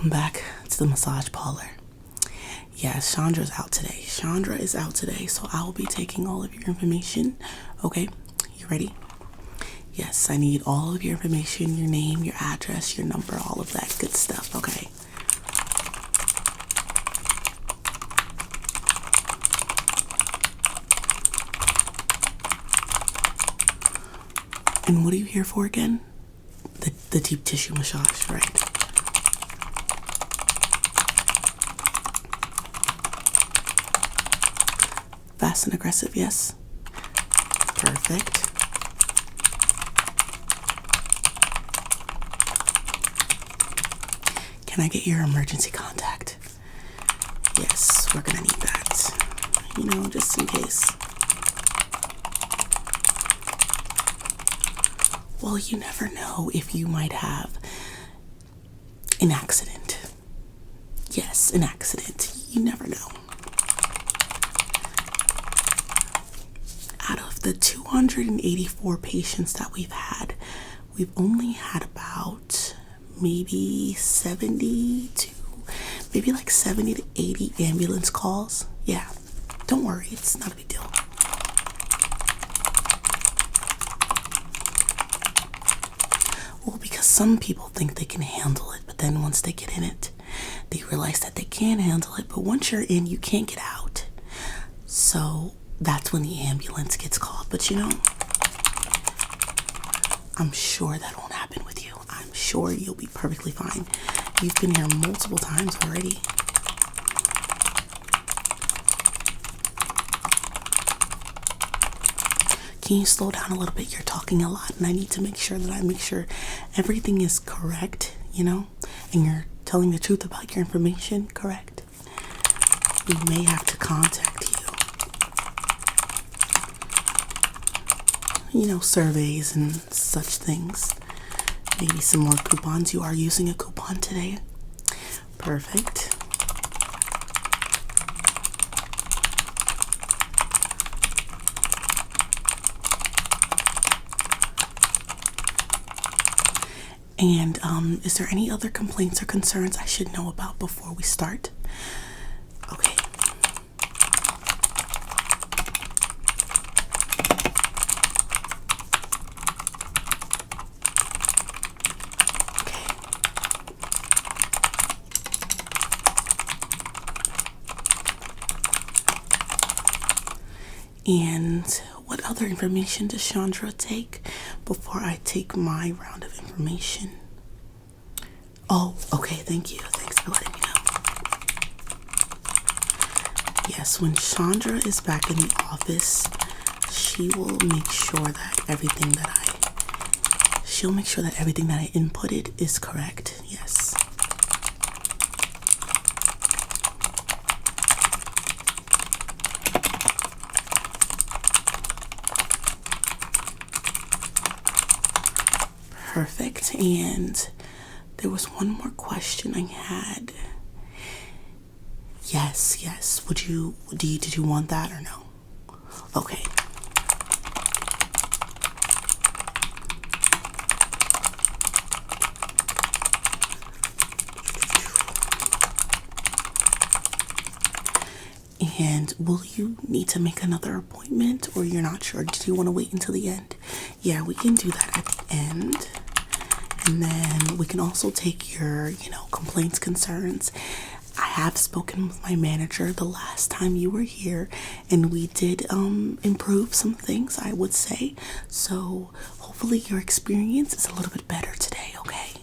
welcome back to the massage parlor. Yes, Chandra's out today. Chandra is out today, so I will be taking all of your information. Okay, you ready? Yes, I need all of your information, your name, your address, your number, all of that good stuff, okay? And what are you here for again? The deep tissue massage, right? Fast and aggressive, yes? Perfect. Can I get your emergency contact? Yes, we're gonna need that. You know, just in case. Well, you never know if you might have an accident. Yes, an accident. You never know. Out of the 284 patients that we've had, we've only had about maybe 70 to 80 ambulance calls. Yeah, don't worry, it's not a big deal. Well, because some people think they can handle it, but then once they get in it, they realize that they can't handle it. But once you're in, you can't get out. So that's when the ambulance gets called. But you know, I'm sure that won't happen with you. I'm sure you'll be perfectly fine. You've been here multiple times already. Can you slow down a little bit? You're talking a lot, and I need to make sure everything is correct, you know, and you're telling the truth about your information, correct? We may have to contact you. You know, surveys and such things. Maybe some more coupons. You are using a coupon today. Perfect. And is there any other complaints or concerns I should know about before we start? Okay. And what other information does Chandra take before I take my round of information? Oh, okay, thank you. Thanks for letting me know. Yes, when Chandra is back in the office, she will make sure that everything that I inputted is correct. Yes. Perfect. And there was one more question I had. Yes. Did you want that or no? Okay. And will you need to make another appointment, or you're not sure? Do you want to wait until the end? Yeah, we can do that at the end. And then we can also take your, complaints, concerns. I have spoken with my manager the last time you were here, and we did improve some things, I would say. So hopefully your experience is a little bit better today, okay?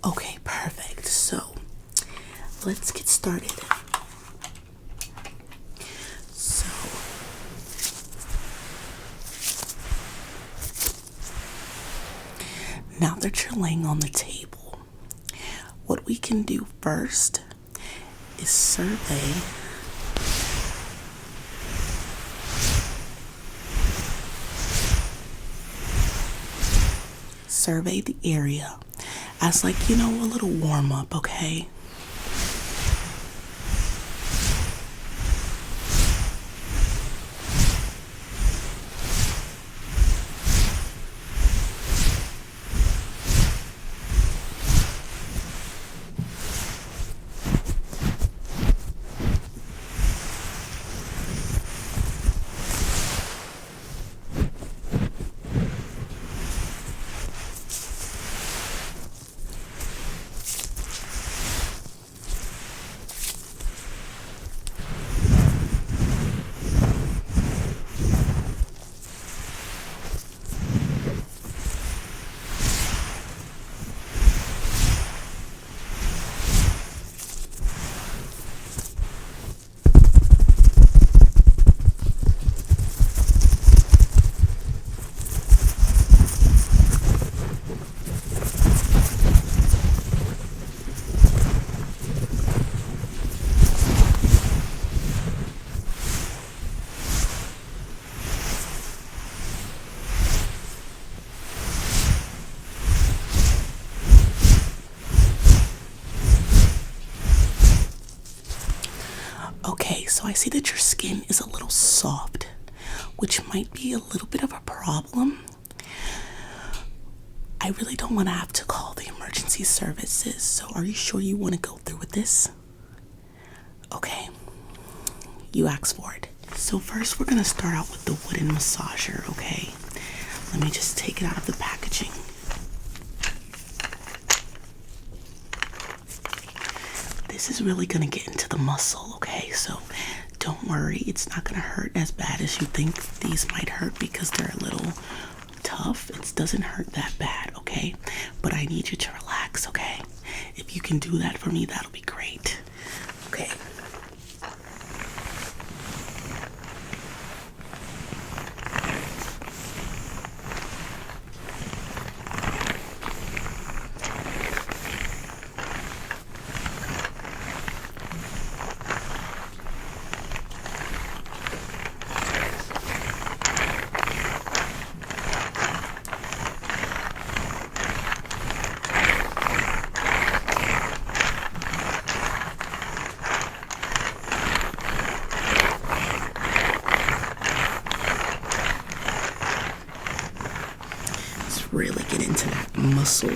Okay, perfect. So let's get started. Now that you're laying on the table, what we can do first is survey the area as a little warm up, okay? so I see that your skin is a little soft, which might be a little bit of a problem. I really don't want to have to call the emergency services, so are you sure you want to go through with this? Okay, you asked for it. So first we're going to start out with the wooden massager, okay? Let me just take it out of the packaging. This is really going to get into the muscle, okay? So don't worry, it's not going to hurt as bad as you think these might hurt because they're a little tough. It doesn't hurt that bad, okay? But I need you to relax, okay? If you can do that for me, that'll be great. Okay. Really get into that muscle.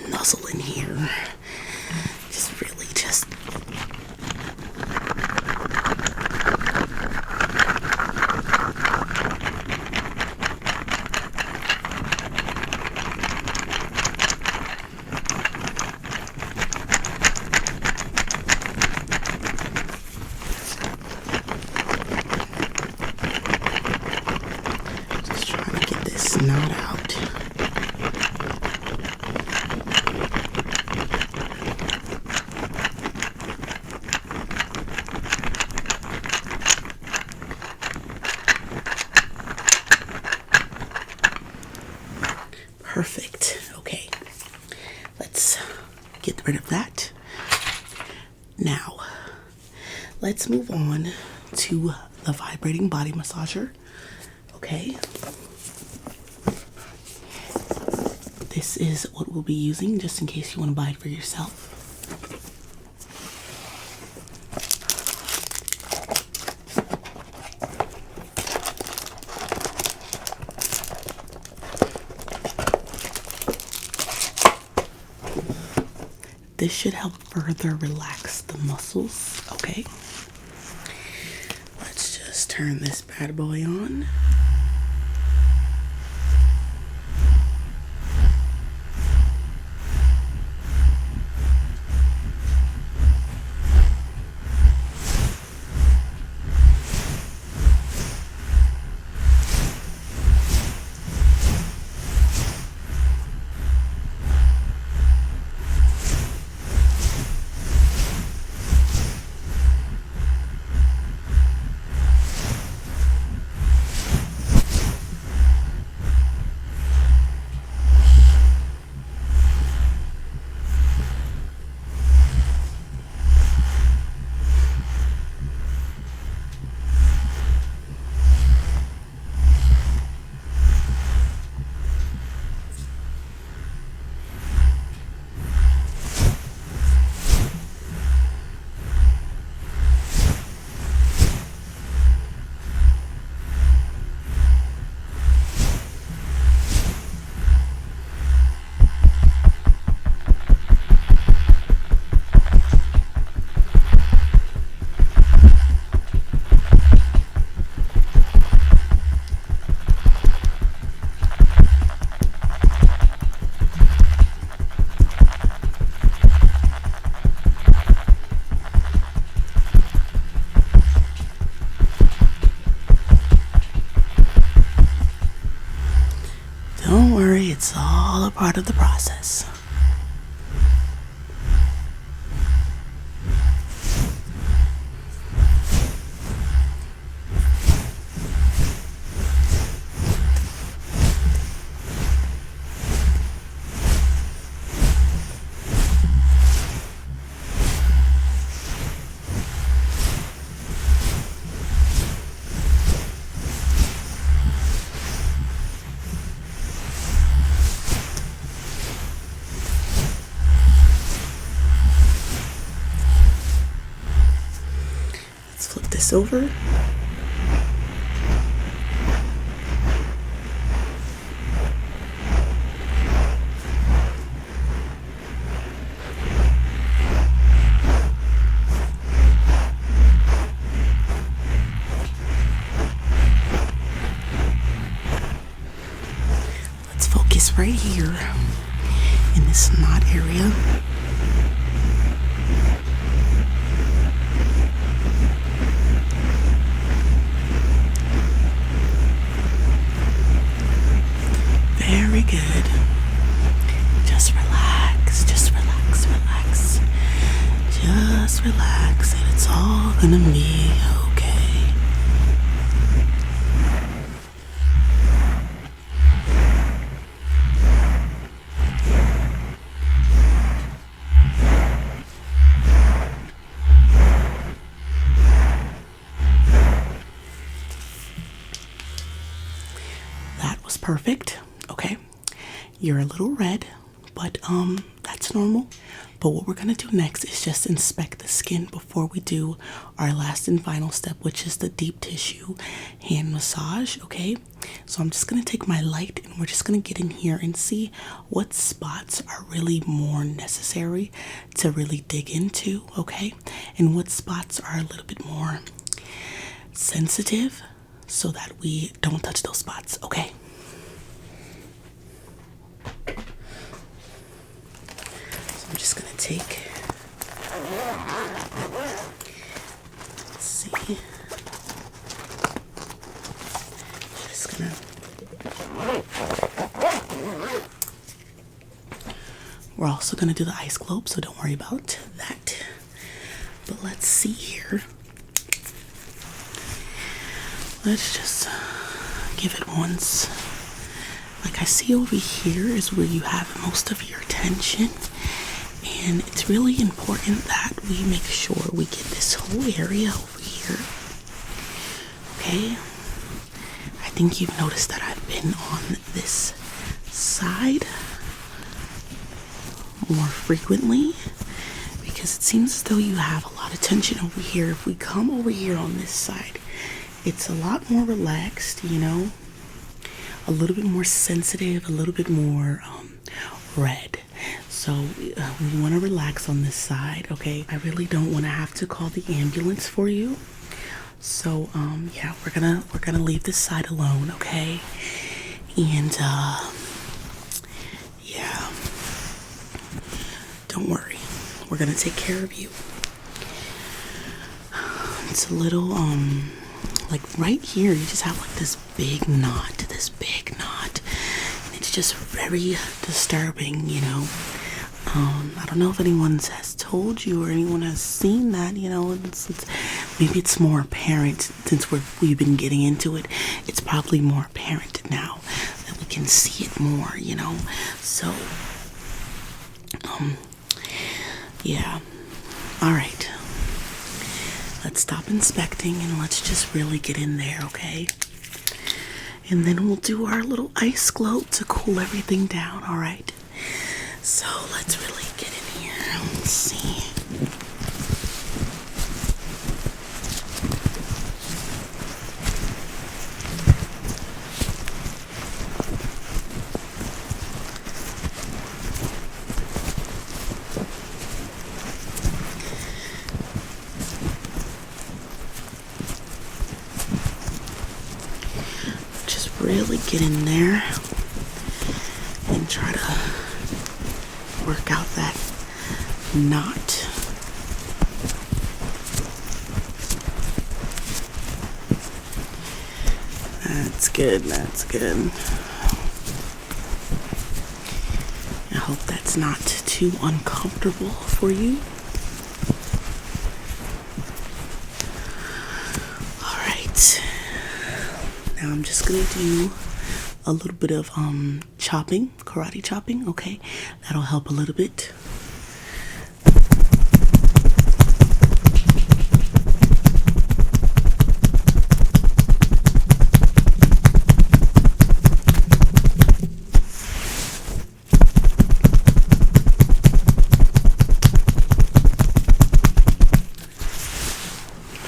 Nuzzle in here. Just really just. Just trying to get this snot out. Perfect. Okay, let's get rid of that. Now, let's move on to the vibrating body massager. Okay. This is what we'll be using just in case you want to buy it for yourself. This should help further relax the muscles, okay? Let's just turn this bad boy on. Don't worry, it's all a part of the process. Let's flip this over. Let's focus right here in this knot area. Very good. Just relax, just relax, relax. Just relax, and it's all gonna be okay. That was perfect. Okay, you're a little red, but that's normal. But what we're gonna do next is just inspect the skin before we do our last and final step, which is the deep tissue hand massage. Okay, so I'm just gonna take my light and we're just gonna get in here and see what spots are really more necessary to really dig into. Okay, and what spots are a little bit more sensitive so that we don't touch those spots. Okay. I'm just gonna take, let's see, just gonna, we're also gonna do the ice globe, so don't worry about that. But let's see here. Let's just give it once. Like I see over here is where you have most of your attention. And it's really important that we make sure we get this whole area over here. Okay? I think you've noticed that I've been on this side more frequently because it seems as though you have a lot of tension over here. If we come over here on this side, it's a lot more relaxed, you know? A little bit more sensitive, a little bit more red. So we want to relax on this side, okay? I really don't want to have to call the ambulance for you. So yeah, we're gonna leave this side alone, okay? And yeah, don't worry, we're gonna take care of you. It's a little like right here, you just have like this big knot, and it's just very disturbing, you know. I don't know if anyone has told you or anyone has seen that, you know. Maybe it's more apparent since we've been getting into it. It's probably more apparent now that we can see it more, you know. So, yeah. All right. Let's stop inspecting and let's just really get in there, okay? And then we'll do our little ice globe to cool everything down, all right? So let's really get in here. Let's see. Just really get in there and try to work out that knot. That's good, that's good. hope that's not too uncomfortable for you. All right. Now I'm just gonna do a little bit of chopping, karate chopping, okay? That'll help a little bit.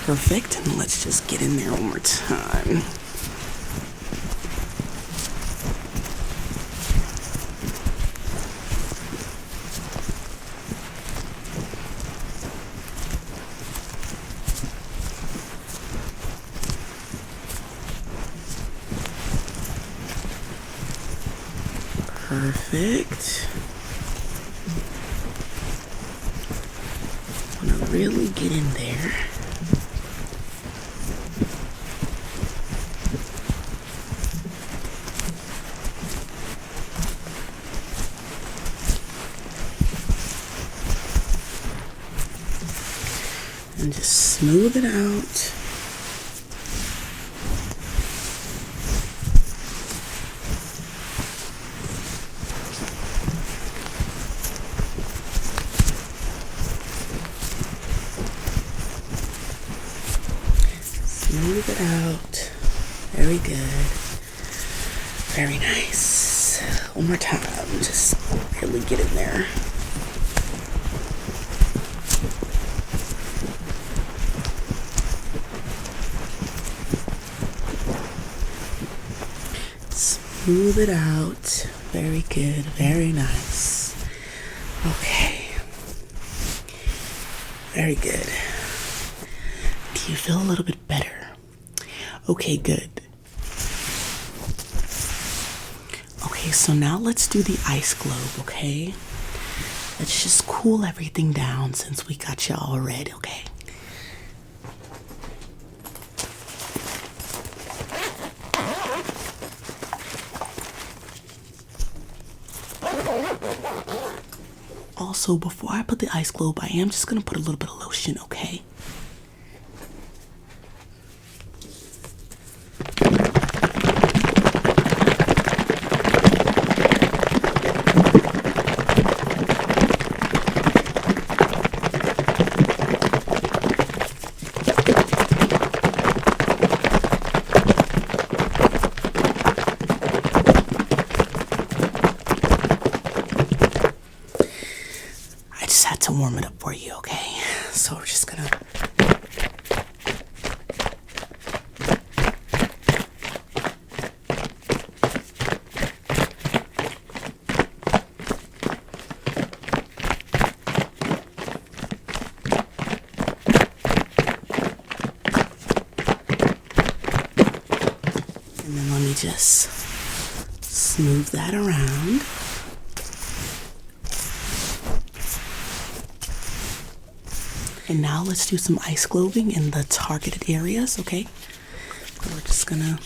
Perfect, and let's just get in there one more time. Perfect. Want to really get in there. And just smooth it out. Smooth it out. Very good. Very nice. One more time. Just really get in there. Smooth it out. Very good. Very nice. Okay. Very good. Do you feel a little bit better? Okay, good. Okay, so now let's do the ice globe, okay? Let's just cool everything down since we got you all red, okay? Also, before I put the ice globe, I am just gonna put a little bit of lotion, okay? To warm it up for you, okay? So we're just gonna and then let me just smooth that around. And now let's do some ice globing in the targeted areas, okay? So we're just gonna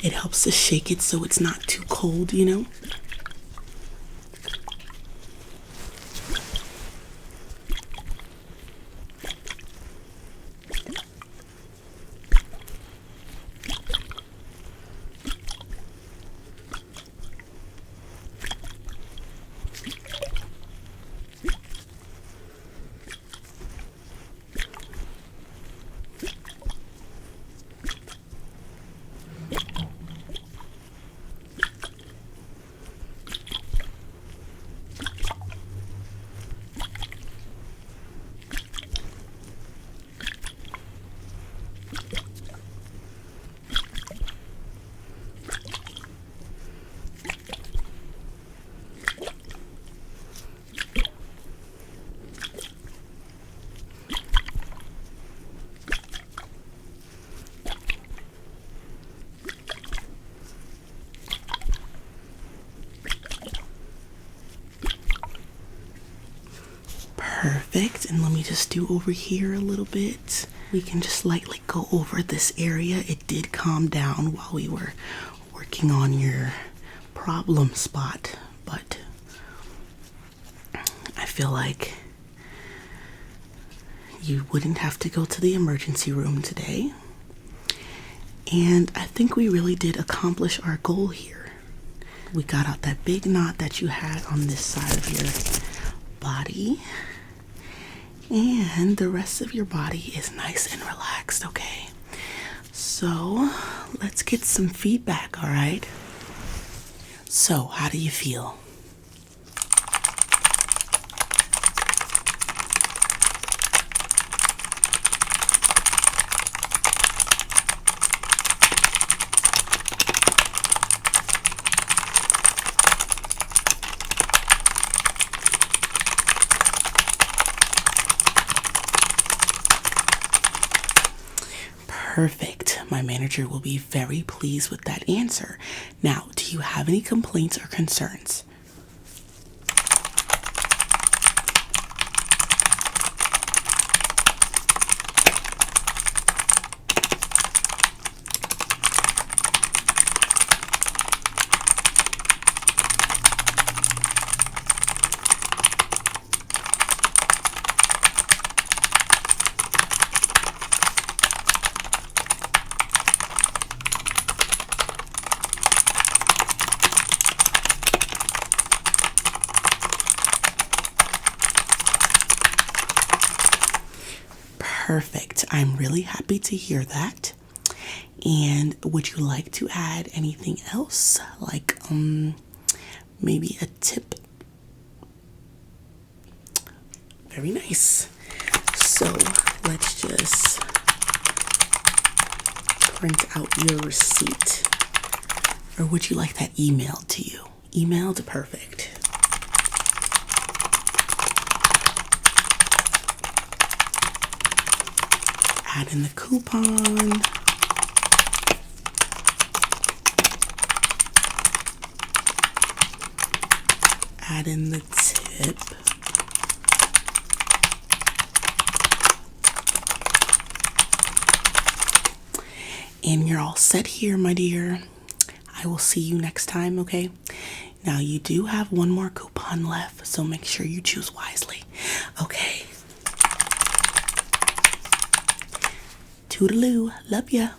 it helps to shake it so it's not too cold, you know? Perfect. And let me just do over here a little bit. We can just lightly go over this area. It did calm down while we were working on your problem spot, but I feel like you wouldn't have to go to the emergency room today. And I think we really did accomplish our goal here. We got out that big knot that you had on this side of your body. And the rest of your body is nice and relaxed, okay? So let's get some feedback, all right? So how do you feel? Perfect. My manager will be very pleased with that answer. Now, do you have any complaints or concerns? Perfect. I'm really happy to hear that. And would you like to add anything else? Like maybe a tip? Very nice. So let's just print out your receipt. Or would you like that emailed to you? Emailed? Perfect. Add in the coupon. Add in the tip. And you're all set here, my dear. I will see you next time, okay? Now you do have one more coupon left, so make sure you choose wisely. Okay. Toodaloo. Love ya.